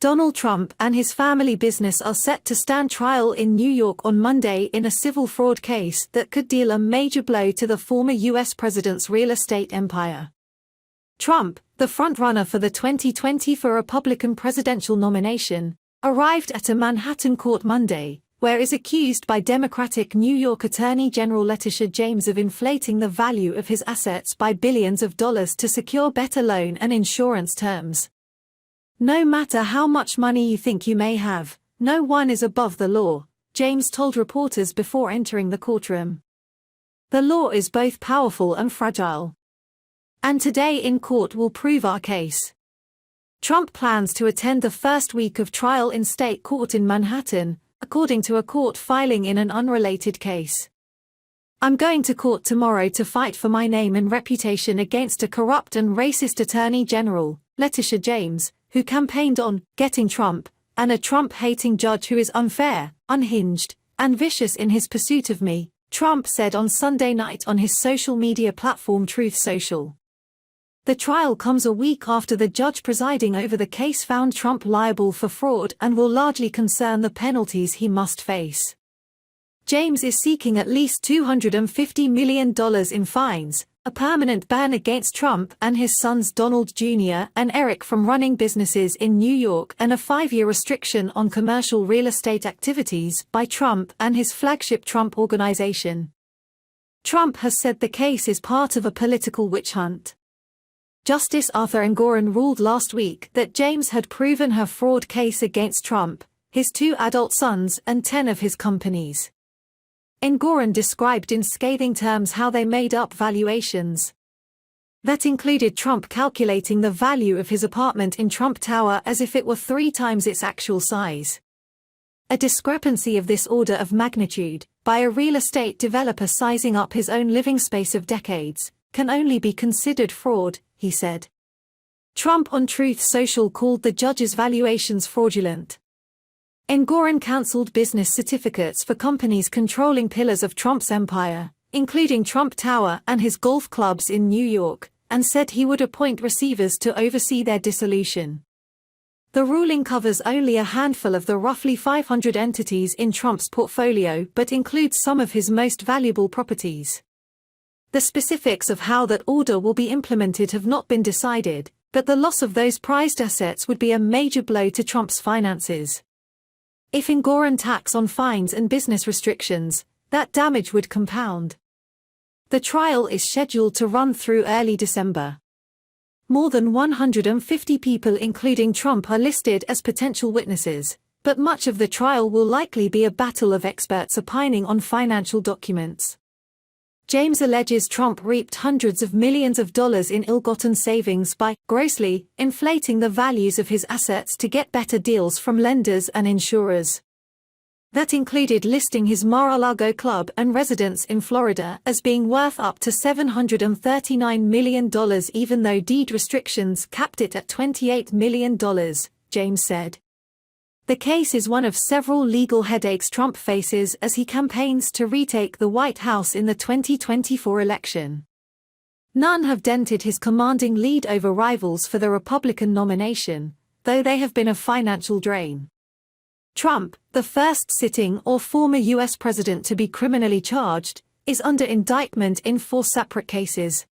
Donald Trump and his family business are set to stand trial in New York on Monday in a civil fraud case that could deal a major blow to the former U.S. president's real estate empire. Trump, the frontrunner for the 2024 Republican presidential nomination, arrived at a Manhattan court Monday, where is accused by Democratic New York Attorney General Letitia James of inflating the value of his assets by billions of dollars to secure better loan and insurance terms. No matter how much money you think you may have, no one is above the law, James told reporters before entering the courtroom. The law is both powerful and fragile. And today in court will prove our case. Trump plans to attend the first week of trial in state court in Manhattan, according to a court filing in an unrelated case. I'm going to court tomorrow to fight for my name and reputation against a corrupt and racist attorney general, Letitia James, who campaigned on getting Trump, and a Trump-hating judge who is unfair, unhinged, and vicious in his pursuit of me, Trump said on Sunday night on his social media platform Truth Social. The trial comes a week after the judge presiding over the case found Trump liable for fraud and will largely concern the penalties he must face. James is seeking at least $250 million in fines, a permanent ban against Trump and his sons Donald Jr. and Eric from running businesses in New York, and a 5-year restriction on commercial real estate activities by Trump and his flagship Trump Organization. Trump has said the case is part of a political witch hunt. Justice Arthur Engoron ruled last week that James had proven her fraud case against Trump, his 2 adult sons and 10 of his companies. Engoron described in scathing terms how they made up valuations. That included Trump calculating the value of his apartment in Trump Tower as if it were 3 times its actual size. A discrepancy of this order of magnitude, by a real estate developer sizing up his own living space of decades, can only be considered fraud, he said. Trump on Truth Social called the judge's valuations fraudulent. Engoron cancelled business certificates for companies controlling pillars of Trump's empire, including Trump Tower and his golf clubs in New York, and said he would appoint receivers to oversee their dissolution. The ruling covers only a handful of the roughly 500 entities in Trump's portfolio but includes some of his most valuable properties. The specifics of how that order will be implemented have not been decided, but the loss of those prized assets would be a major blow to Trump's finances. If Engoron tacks on fines and business restrictions, that damage would compound. The trial is scheduled to run through early December. More than 150 people including Trump are listed as potential witnesses, but much of the trial will likely be a battle of experts opining on financial documents. James alleges Trump reaped hundreds of millions of dollars in ill-gotten savings by grossly inflating the values of his assets to get better deals from lenders and insurers. That included listing his Mar-a-Lago club and residence in Florida as being worth up to $739 million even though deed restrictions capped it at $28 million, James said. The case is one of several legal headaches Trump faces as he campaigns to retake the White House in the 2024 election. None have dented his commanding lead over rivals for the Republican nomination, though they have been a financial drain. Trump, the first sitting or former U.S. president to be criminally charged, is under indictment in 4 separate cases.